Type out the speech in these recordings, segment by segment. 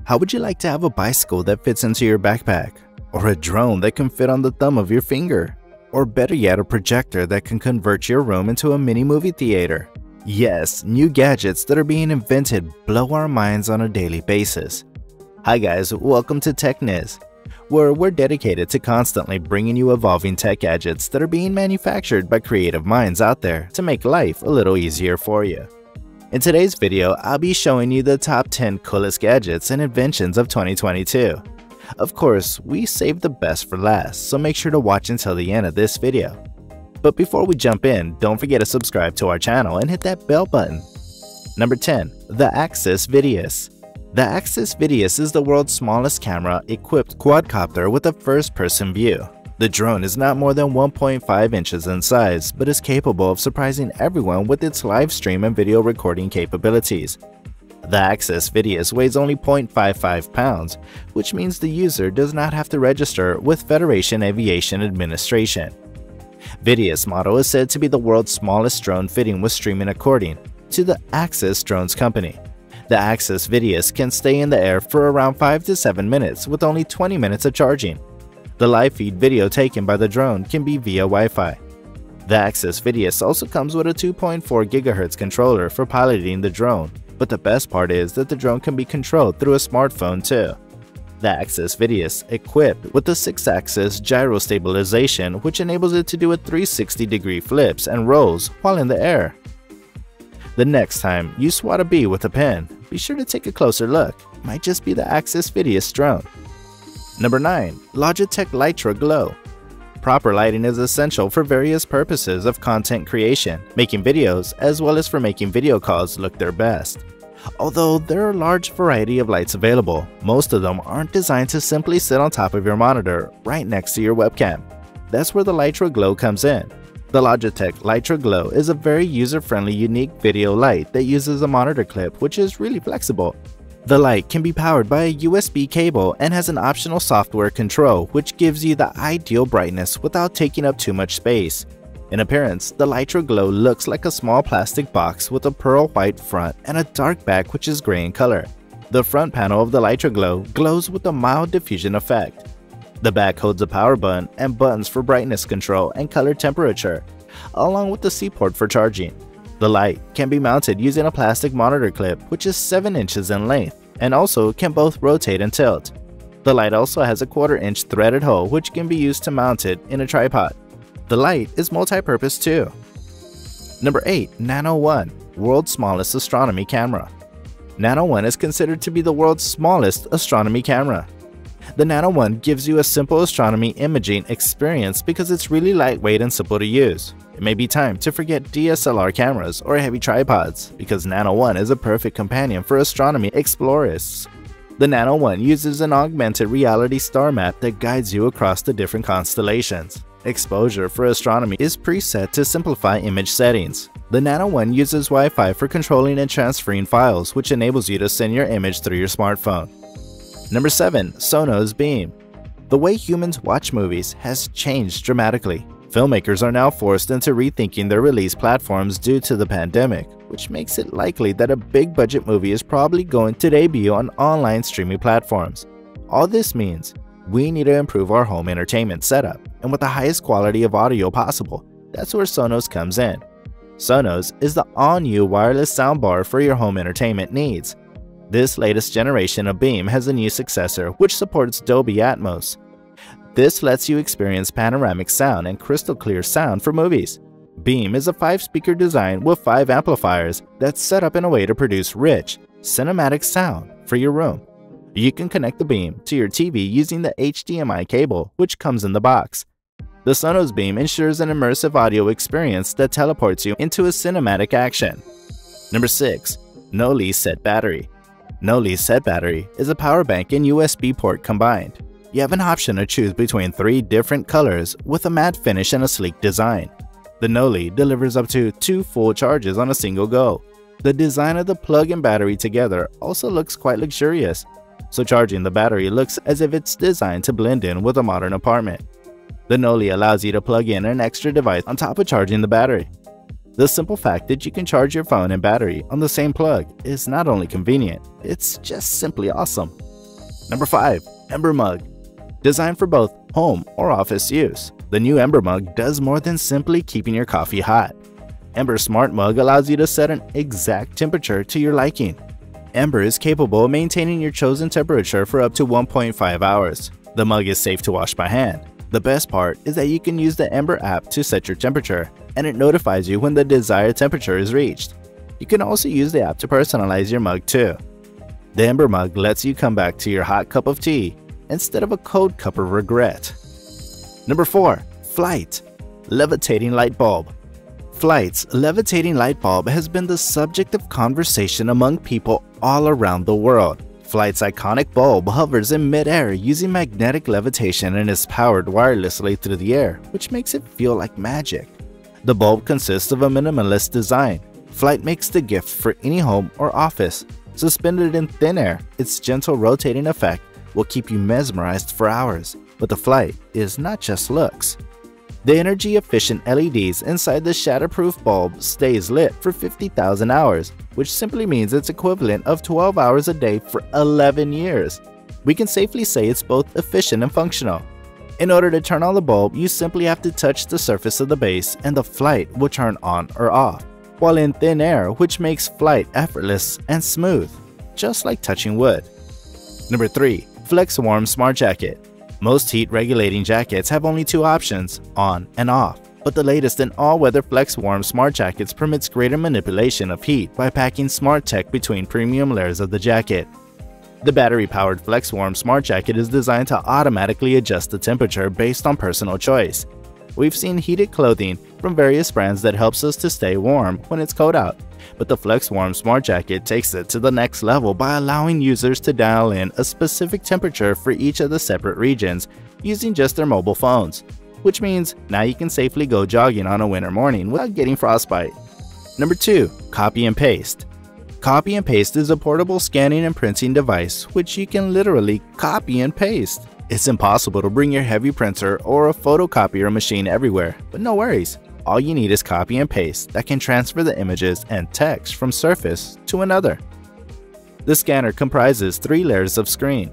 How would you like to have a bicycle that fits into your backpack? Or a drone that can fit on the thumb of your finger? Or better yet, a projector that can convert your room into a mini movie theater? Yes, new gadgets that are being invented blow our minds on a daily basis. Hi guys, welcome to TechNizz, where we're dedicated to constantly bringing you evolving tech gadgets that are being manufactured by creative minds out there to make life a little easier for you. In today's video, I'll be showing you the top 10 coolest gadgets and inventions of 2022. Of course, we saved the best for last, so make sure to watch until the end of this video. But before we jump in, don't forget to subscribe to our channel and hit that bell button. Number 10. The Axis Videus. The Axis Videus is the world's smallest camera-equipped quadcopter with a first-person view. The drone is not more than 1.5 inches in size, but is capable of surprising everyone with its live stream and video recording capabilities. The Axis Videus weighs only 0.55 pounds, which means the user does not have to register with Federation Aviation Administration. Videus model is said to be the world's smallest drone fitting with streaming according to the Axis Drones company. The Axis Videus can stay in the air for around 5 to 7 minutes with only 20 minutes of charging. The live feed video taken by the drone can be via Wi-Fi. The Axis Videus also comes with a 2.4 GHz controller for piloting the drone, but the best part is that the drone can be controlled through a smartphone too. The Axis Videus equipped with the 6-axis gyro stabilization, which enables it to do a 360-degree flips and rolls while in the air. The next time you swat a bee with a pen, be sure to take a closer look. It might just be the Axis Videus drone. Number 9. Logitech Lytro Glow. Proper lighting is essential for various purposes of content creation, making videos, as well as for making video calls look their best. Although there are a large variety of lights available, most of them aren't designed to simply sit on top of your monitor right next to your webcam. That's where the Lytro Glow comes in. The Logitech Lytro Glow is a very user-friendly, unique video light that uses a monitor clip which is really flexible. The light can be powered by a USB cable and has an optional software control which gives you the ideal brightness without taking up too much space. In appearance, the Lytro Glow looks like a small plastic box with a pearl white front and a dark back which is gray in color. The front panel of the Lytro Glow glows with a mild diffusion effect. The back holds a power button and buttons for brightness control and color temperature, along with the C port for charging. The light can be mounted using a plastic monitor clip which is 7 inches in length and also can both rotate and tilt. The light also has a 1/4-inch threaded hole which can be used to mount it in a tripod. The light is multi-purpose too. Number 8. NanoOne, world's smallest astronomy camera. NanoOne is considered to be the world's smallest astronomy camera. The NanoOne gives you a simple astronomy imaging experience because it's really lightweight and simple to use. It may be time to forget DSLR cameras or heavy tripods because NanoOne is a perfect companion for astronomy explorers. The NanoOne uses an augmented reality star map that guides you across the different constellations. Exposure for astronomy is preset to simplify image settings. The NanoOne uses Wi-Fi for controlling and transferring files, which enables you to send your image through your smartphone. Number 7. Sonos Beam. The way humans watch movies has changed dramatically. Filmmakers are now forced into rethinking their release platforms due to the pandemic, which makes it likely that a big-budget movie is probably going to debut on online streaming platforms. All this means we need to improve our home entertainment setup, and with the highest quality of audio possible. That's where Sonos comes in. Sonos is the all-new wireless soundbar for your home entertainment needs. This latest generation of Beam has a new successor which supports Dolby Atmos. This lets you experience panoramic sound and crystal clear sound for movies. Beam is a 5-speaker design with 5 amplifiers that's set up in a way to produce rich, cinematic sound for your room. You can connect the Beam to your TV using the HDMI cable which comes in the box. The Sonos Beam ensures an immersive audio experience that teleports you into a cinematic action. Number 6. Noli Set Battery. Noli Set Battery is a power bank and USB port combined. You have an option to choose between 3 different colors with a matte finish and a sleek design. The Noli delivers up to 2 full charges on a single go. The design of the plug and battery together also looks quite luxurious, so charging the battery looks as if it's designed to blend in with a modern apartment. The Noli allows you to plug in an extra device on top of charging the battery. The simple fact that you can charge your phone and battery on the same plug is not only convenient, it's just simply awesome. Number 5. Ember Mug. Designed for both home or office use, the new Ember Mug does more than simply keeping your coffee hot. Ember Smart Mug allows you to set an exact temperature to your liking. Ember is capable of maintaining your chosen temperature for up to 1.5 hours. The mug is safe to wash by hand. The best part is that you can use the Ember app to set your temperature, and it notifies you when the desired temperature is reached. You can also use the app to personalize your mug too. The Ember Mug lets you come back to your hot cup of tea instead of a cold cup of regret. Number 4. Flight. Levitating Light Bulb. Flight's levitating light bulb has been the subject of conversation among people all around the world. Flight's iconic bulb hovers in mid-air using magnetic levitation and is powered wirelessly through the air, which makes it feel like magic. The bulb consists of a minimalist design. Flight makes the gift for any home or office. Suspended in thin air, its gentle rotating effect will keep you mesmerized for hours. But the Flight is not just looks. The energy-efficient LEDs inside the shatterproof bulb stays lit for 50,000 hours, which simply means it's equivalent of 12 hours a day for 11 years. We can safely say it's both efficient and functional. In order to turn on the bulb, you simply have to touch the surface of the base and the Flight will turn on or off, while in thin air, which makes Flight effortless and smooth, just like touching wood. Number 3. FlexWarm Smart Jacket. Most heat-regulating jackets have only two options, on and off, but the latest in all-weather FlexWarm Smart Jackets permits greater manipulation of heat by packing smart tech between premium layers of the jacket. The battery-powered FlexWarm Smart Jacket is designed to automatically adjust the temperature based on personal choice. We've seen heated clothing from various brands that helps us to stay warm when it's cold out, but the FlexWarm Smart Jacket takes it to the next level by allowing users to dial in a specific temperature for each of the separate regions using just their mobile phones, which means now you can safely go jogging on a winter morning without getting frostbite. Number 2. Copy and Paste. Copy and Paste is a portable scanning and printing device which you can literally copy and paste. It's impossible to bring your heavy printer or a photocopier machine everywhere, but no worries. All you need is copy and paste that can transfer the images and text from surface to another. The scanner comprises 3 layers of screen.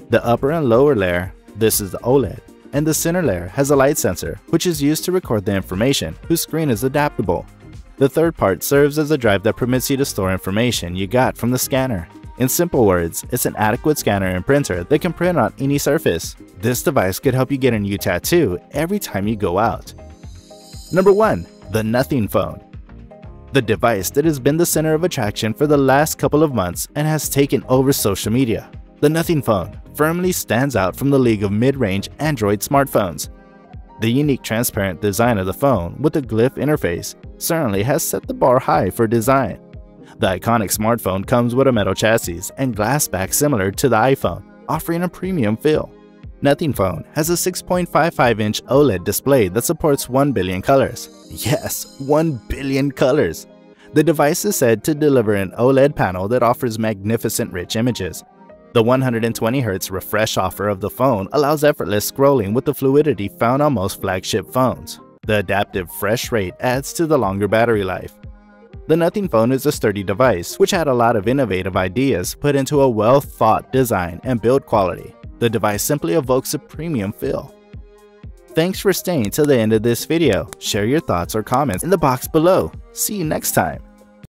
The upper and lower layer, this is the OLED, and the center layer has a light sensor, which is used to record the information, whose screen is adaptable. The third part serves as a drive that permits you to store information you got from the scanner. In simple words, it's an adequate scanner and printer that can print on any surface. This device could help you get a new tattoo every time you go out. Number 1. The Nothing Phone. The device that has been the center of attraction for the last couple of months and has taken over social media. The Nothing Phone firmly stands out from the league of mid-range Android smartphones. The unique transparent design of the phone with a glyph interface certainly has set the bar high for design. The iconic smartphone comes with a metal chassis and glass back similar to the iPhone, offering a premium feel. Nothing Phone has a 6.55-inch OLED display that supports 1 billion colors. Yes, 1 billion colors! The device is said to deliver an OLED panel that offers magnificent rich images. The 120Hz refresh offer of the phone allows effortless scrolling with the fluidity found on most flagship phones. The adaptive refresh rate adds to the longer battery life. The Nothing Phone is a sturdy device which had a lot of innovative ideas put into a well-thought design and build quality. The device simply evokes a premium feel. Thanks for staying till the end of this video. Share your thoughts or comments in the box below. See you next time.